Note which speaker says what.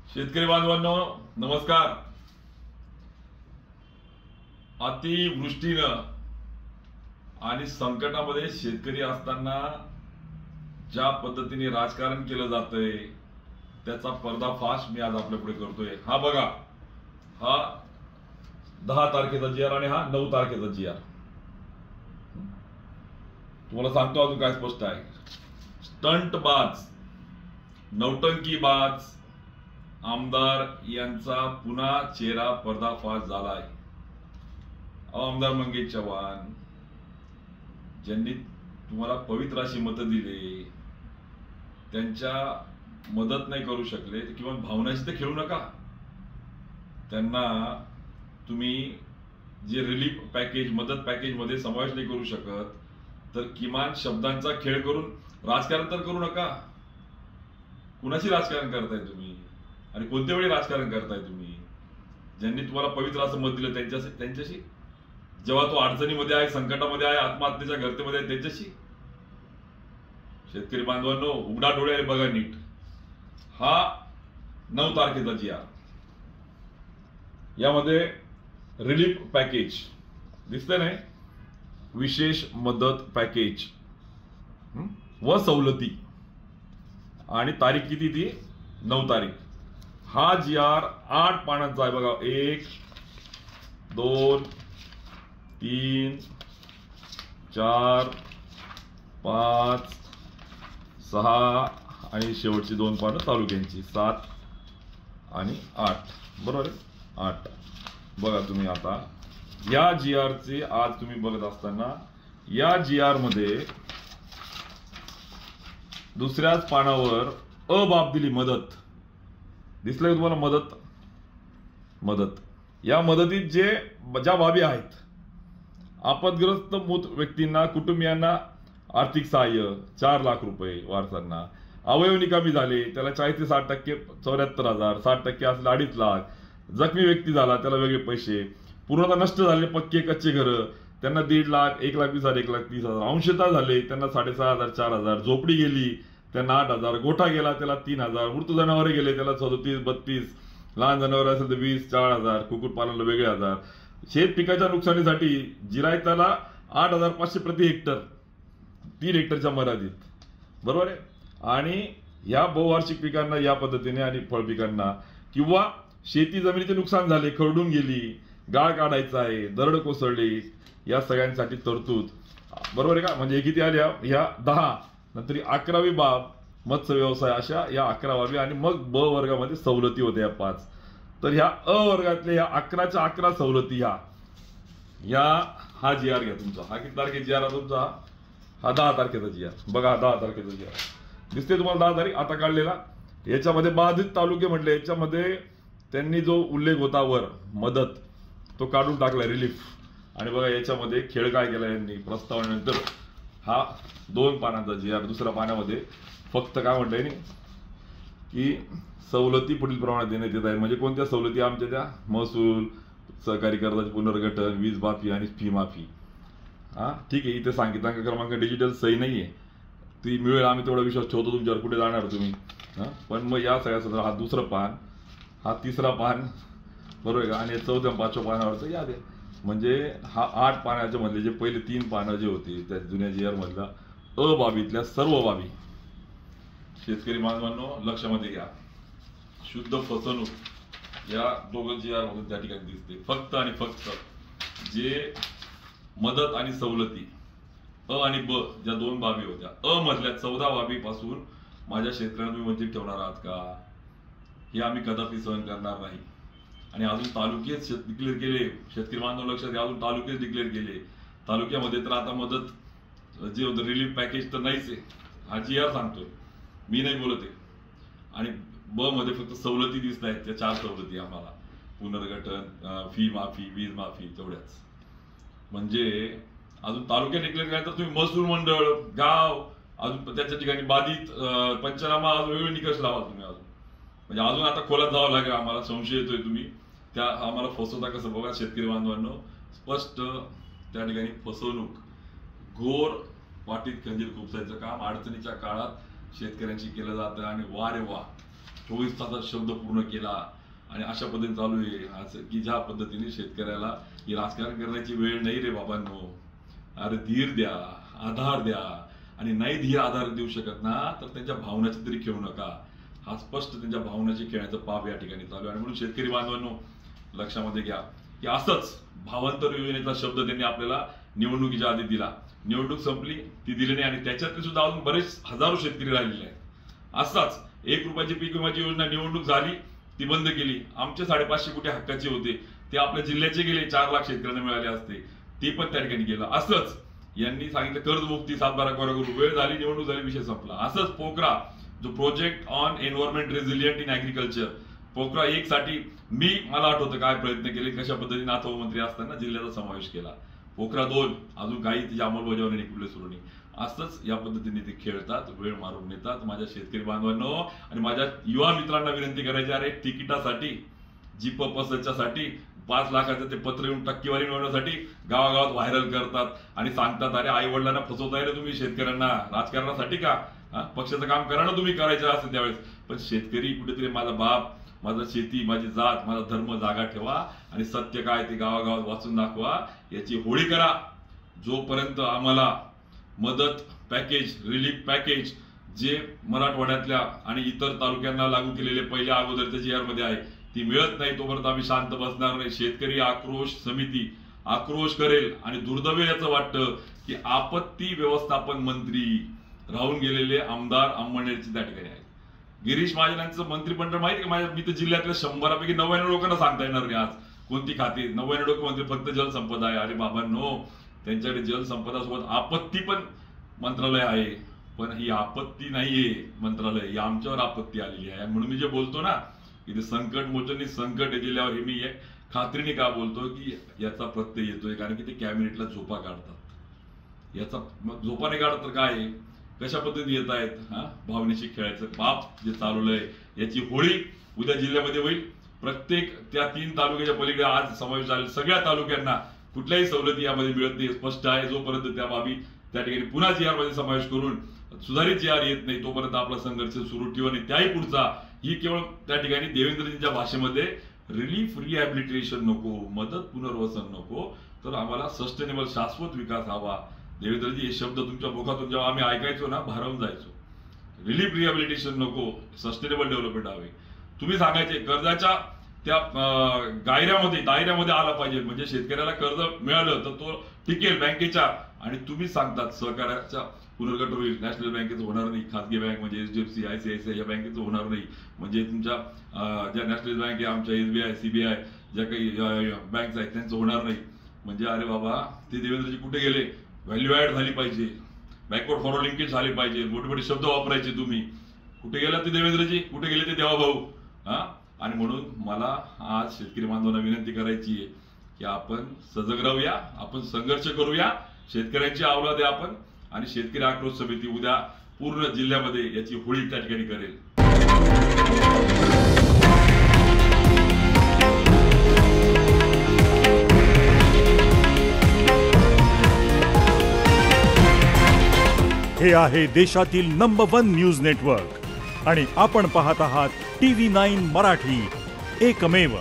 Speaker 1: शेतकरी बांधवांनो नमस्कार. अतिवृष्टीनं आणि संकटामध्ये शेतकरी असताना ज्या पद्धतीने राजकारण केलं जातंय त्याचा पर्दाफाश मी आज आपल्या पुढे करतोय. हा बघा, हा 10 तारखेचा जी.आर. आणि हा 9 तारखेचा जी.आर. तुम्हाला सांगतो अजून काय स्पष्ट आहे. स्टंटबाज, नौटंकीबाज आमदार यांचा पुन्हा चेहरा पर्दाफाश झालाय. आमदार मंगेश चव्हाण ज्यांनी तुम्हाला पवित्र अशी मतं दिली, त्यांच्या मदत नाही करू शकले किंवा भावनाशी तर खेळू नका. त्यांना तुम्ही जे रिलीफ पॅकेज, मदत पॅकेज मध्ये समावेश नाही करू शकत तर किमान शब्दांचा खेळ करून राजकारण तर करू नका. कुणाशी राजकारण करताय तुम्ही आणि कोणत्या वेळी राजकारण करताय तुम्ही? ज्यांनी तुम्हाला पवित्र असं मत दिलं त्यांच्याशी, जेव्हा तो अडचणीमध्ये आहे, संकटामध्ये आहे, आत्महत्येच्या गर्तेमध्ये आहे, त्यांच्याशी. शेतकरी बांधवांनो उघडा डोळ्याने बघा नीट. हा 9 तारखेचा जी.आर. यामध्ये रिलीफ पॅकेज दिसतंय नाही, विशेष मदत पॅकेज व सवलती, आणि तारीख किती ती 9 तारीख. हा जी.आर 8 पानांचा आहे बघा. 1 2 3 4 5 6 आणि शेवटची 2 पानं तालुक्यांची 7 आणि 8. बरोबर आहे, 8. बघा तुम्ही आता या जी.आर चे आज तुम्ही बघत असताना या जी.आर मध्ये दुसऱ्याच पानावर अबाब दिली, मदत दिसलंय तुम्हाला. मदत या मदतीत ज्या बाबी आहेत, आपदग्रस्त मृत व्यक्तींना, कुटुंबियांना आर्थिक सहाय्य 4 लाख रुपये वारसांना, अवयव निकामी झाले त्याला 40 ते 60% 74,000, 60% असले 2.5 लाख, जखमी व्यक्ती झाला त्याला वेगळे पैसे, पूर्णतः नष्ट झाले पक्के कच्चे घरं त्यांना 1.5 लाख, 1,20,000, 1,30,000, अंशतः झाले त्यांना 6,500, 4,000, झोपडी गेली त्यांना 8,000, गोठा गेला त्याला 3,000, मृत जनावरे गेले त्याला 37, 32, लहान जनावर असेल तर 20, 4,000, कुक्कुटपालनाला वेगळे 1,000, शेत पिकाच्या नुकसानीसाठी जिरायताला 8,500 प्रति हेक्टर, 3 हेक्टरच्या मर्यादित. बरोबर आहे. आणि या बहुवार्षिक पिकांना या पद्धतीने आणि फळपिकांना किंवा शेती जमिनीचे नुकसान झाले, खरडून गेली, गाळ काढायचा आहे, दरड कोसळली, या सगळ्यांसाठी तरतूद. बरोबर आहे का? म्हणजे हे किती आल्या? ह्या 10, नंतर 11वी बाब मत्स्य व्यवसाय, अशा या 11 बाबी. आणि मग ब वर्गामध्ये सवलती होत्या 5. तर ह्या अ वर्गातल्या ह्या 11च्या 11 सवलती ह्या हा जी.आर घ्या तुमचा. हा किती तारखेचा जी.आर तुमचा? हा 10 तारखेचा जी.आर. बघा, 10 तारखेचा जी.आर दिसते तुम्हाला. 10 तारीख आता काढलेला. याच्यामध्ये बाधित तालुके म्हटले, याच्यामध्ये त्यांनी जो उल्लेख होता वर मदत तो काढून टाकला, रिलीफ. आणि बघा याच्यामध्ये खेळ काय केला यांनी प्रस्तावनेनंतर. हा 2 पानांचा जी.आर. दुसऱ्या पानामध्ये फक्त काय म्हणलंय नाही की सवलती पुढील प्रमाणात देण्यात येत आहे. म्हणजे कोणत्या सवलती? आमच्या त्या महसूल, सहकारी कर्जाचे पुनर्गठन, वीज माफी आणि फी माफी. हा ठीक आहे. इथे सांगितलं क्रमांक डिजिटल सही नाहीये, ती मिळेल. आम्ही तेवढा विश्वास ठेवतो तुमच्यावर. कुठे जाणार तुम्ही? पण मग या सगळ्या सगळं हा 2रं पान, हा 3रं पान, बरोबर आहे का? आणि 4थ्या 5व्या पानावरचं याद आहे. म्हणजे हा 8 पानाच्या मधले जे पहिले 3 पानं जे होते त्या जुन्या जी.आर मधल्या अबाबीतल्या सर्व बाबी शेतकरी बांधवांनो लक्षामध्ये घ्या. शुद्ध फसवणूक या दोघं जी.आर मधून त्या ठिकाणी दिसते. फक्त आणि फक्त जे मदत आणि सवलती अ आणि ब ज्या 2 बाबी होत्या, अ मधल्या 14 बाबीपासून माझ्या शेतकऱ्यांना तुम्ही वंचित ठेवणार आहात का? हे आम्ही कदापि सहन करणार नाही. आणि अजून तालुकेच डिक्लेअर केले. शेतकरी बांधव लक्षात घ्या, अजून तालुकेच डिक्लेअर केले. तालुक्यामध्ये तर आता मदत जे होतं रिलीफ पॅकेज तर नाहीच आहे. हा जी.आर सांगतोय, मी नाही बोलत आहे. आणि ब मध्ये फक्त सवलती दिसत आहेत, त्या 4 सवलती आम्हाला, पुनर्गठन, फी माफी, वीज माफी, तेवढ्याच. म्हणजे अजून तालुक्यात डिक्लेअर करायचं तुम्ही महसूल मंडळ, गाव, अजून त्याच्या ठिकाणी बाधित, पंचनामा, अजून वेगळे निकष लावा तुम्ही. अजून म्हणजे अजून आता खोलात जावं लागेल आम्हाला. संशय येतोय तुम्ही त्या आम्हाला फसवता कसं. बघा शेतकरी बांधवांनो, स्पष्ट त्या ठिकाणी फसवणूक, घोर वाटीत खंजीर खुपसायचं काम अडचणीच्या काळात शेतकऱ्यांशी केलं जातं. आणि वा रे वा, 24 तासात शब्द पूर्ण केला आणि अशा पद्धतीने चालू आहे असं की ज्या पद्धतीने शेतकऱ्याला ही राजकारण करण्याची वेळ नाही रे बाबांनो. अरे धीर द्या, आधार द्या, आणि नाही धीर आधार देऊ शकत ना तर त्यांच्या भावनाची तरी खेळू नका. हा स्पष्ट त्यांच्या भावनाची खेळायचं पाप या ठिकाणी चालू आहे. आणि म्हणून शेतकरी बांधवांनो लक्षामध्ये घ्या की असंच भावांतर योजनेचा शब्द त्यांनी आपल्याला निवडणुकीच्या आधी दिला. निवडणूक संपली, ती दिली नाही, आणि त्याच्यातले सुद्धा अजून बरेच हजारो शेतकरी राहिलेले आहेत. असाच 1 रुपयाची पीक विम्याची योजना निवडणूक झाली, ती बंद केली. आमचे 550 कोटी हक्काचे होते, ते आपल्या जिल्ह्याचे गेले, 4 लाख शेतकऱ्यांना मिळाले असते, ते पण त्या ठिकाणी गेलं. असंच यांनी सांगितलं कर्जमुक्ती 7-12 करू, वेळ झाली, निवडणूक झाली, विषय संपला. असंच पोखरा जो project on environment resilient in agriculture, PoCRA 1 साठी मला आठवतं काय प्रयत्न केले, कशा पद्धतीने आता मंत्री असताना जिल्ह्याचा समावेश केला. पोखरा 2 अजून काही तिची अंमलबजावणी कुठले सुरू नाही. असंच या पद्धतीने ते खेळतात, वेळ मारून नेतात. माझ्या शेतकरी बांधवांनो आणि माझ्या युवा मित्रांना विनंती करायची, अरे तिकिटासाठी, जीप बसच्यासाठी 5 लाखाचं ते पत्र येऊन टक्केवारी मिळवण्यासाठी गावागावात व्हायरल करतात आणि सांगतात, अरे आई वडिलांना फसवताय रे तुम्ही शेतकऱ्यांना, राजकारणासाठी का? पक्षाचं काम करा ना तुम्ही, करायचं असेल त्यावेळेस. पण शेतकरी कुठेतरी माझा बाप, माझा शेती, माझी जात, माझा धर्म जागा ठेवा आणि सत्य काय ते गावागावात वाचून दाखवा, याची होळी करा. जोपर्यंत आम्हाला मदत पॅकेज, रिलीफ पॅकेज जे मराठवाड्यातल्या आणि इतर तालुक्यांना लागू केलेले पहिल्या अगोदरच्या GR मध्ये आहे ती मिळत नाही, तोपर्यंत आम्ही शांत बसणार नाही. शेतकरी आक्रोश समिती आक्रोश करेल. आणि दुर्दैव याचं वाटतं की आपत्ती व्यवस्थापन मंत्री राहून गेलेले आमदार अंमळनेरचे त्या ठिकाणी आहेत. गिरीश महाजनांचं मंत्रिमंडळ माहिती का? मी तर जिल्ह्यातल्या 100पैकी 99 लोकांना सांगता येणार नाही आज कोणती खाती. 99 लोक मंत्री फक्त जलसंपदा आहे. अरे बाबांनो, त्यांच्याकडे जलसंपदा सोबत आपत्ती पण मंत्रालय आहे, पण ही आपत्ती नाहीये मंत्रालय, ही आमच्यावर आपत्ती आलेली आहे. म्हणून मी जे बोलतो ना की ते संकट मोचन संकट जिल्ह्यावर, हे मी खात्रीने का बोलतो की याचा प्रत्यय येतोय, कारण की ते कॅबिनेटला झोपा काढतात. याचा झोपा नाही काढत तर काय, कशा पद्धतीने येत आहेत, भावनेशी खेळायचं पाप जे चालवलंय याची होळी उद्या जिल्ह्यामध्ये होईल. प्रत्येक त्या 3 तालुक्याच्या पलीकडे आज समावेश झाले सगळ्या तालुक्यांना कुठल्याही सवलती यामध्ये मिळत नाही, स्पष्ट आहे. जोपर्यंत त्या बाबी त्या ठिकाणी पुन्हा GR मध्ये समावेश करून सुधारित GR येत नाही तोपर्यंत आपला संघर्ष सुरू ठेवू. आणि त्याही पुढचा ही केवळ त्या ठिकाणी देवेंद्रजींच्या भाषेमध्ये रिलीफ रिहॅबिलिटेशन नको, मदत पुनर्वसन नको, तर आम्हाला सस्टेनेबल शाश्वत विकास हवा. देवेंद्रजी हे शब्द तुमच्या मुखातून जेव्हा आम्ही ऐकायचो ना भारावून जायचो. रिलीफ रिहॅबिलिटेशन नको, सस्टेनेबल डेव्हलपमेंट हवे. तुम्ही सांगायचे कर्जाच्या त्या दायऱ्यामध्ये आला पाहिजे, म्हणजे शेतकऱ्याला कर्ज मिळालं तर तो टिकेल बँकेच्या, आणि तुम्ही सांगतात सहकार्याच्या पुनर्गठन होईल, नॅशनल बँकेचं होणार नाही, खासगी बँक म्हणजे HDFC, ICICI या बँकेचं होणार नाही, म्हणजे तुमच्या ज्या नॅशनल बँक आहे, आमच्या SBI, CBI ज्या काही बँक्स आहेत त्यांचं होणार नाही. म्हणजे अरे बाबा, ते देवेंद्रजी कुठे गेले? व्हॅल्यू ऍड झाली पाहिजे, बॅकवर्ड फॉरवर्ड लिंकेज झाली पाहिजे, मोठे मोठे शब्द वापरायचे तुम्ही. कुठे गेला ते देवेंद्रजी, कुठे गेले ते देवा भाऊ? आणि म्हणून मला आज शेतकरी बांधवांना विनंती करायची आहे की आपण सजग राहूया, आपण संघर्ष करूया, शेतकऱ्यांची अवलाद आहे आपण. आणि शेतकरी आक्रोश समिती उद्या पूर्ण जिल्ह्यामध्ये याची होळी त्या ठिकाणी करेल.
Speaker 2: हे आहे देशातील नंबर 1 न्यूज नेटवर्क आणि आपण पाहत आहात TV9 मराठी, एकमेव.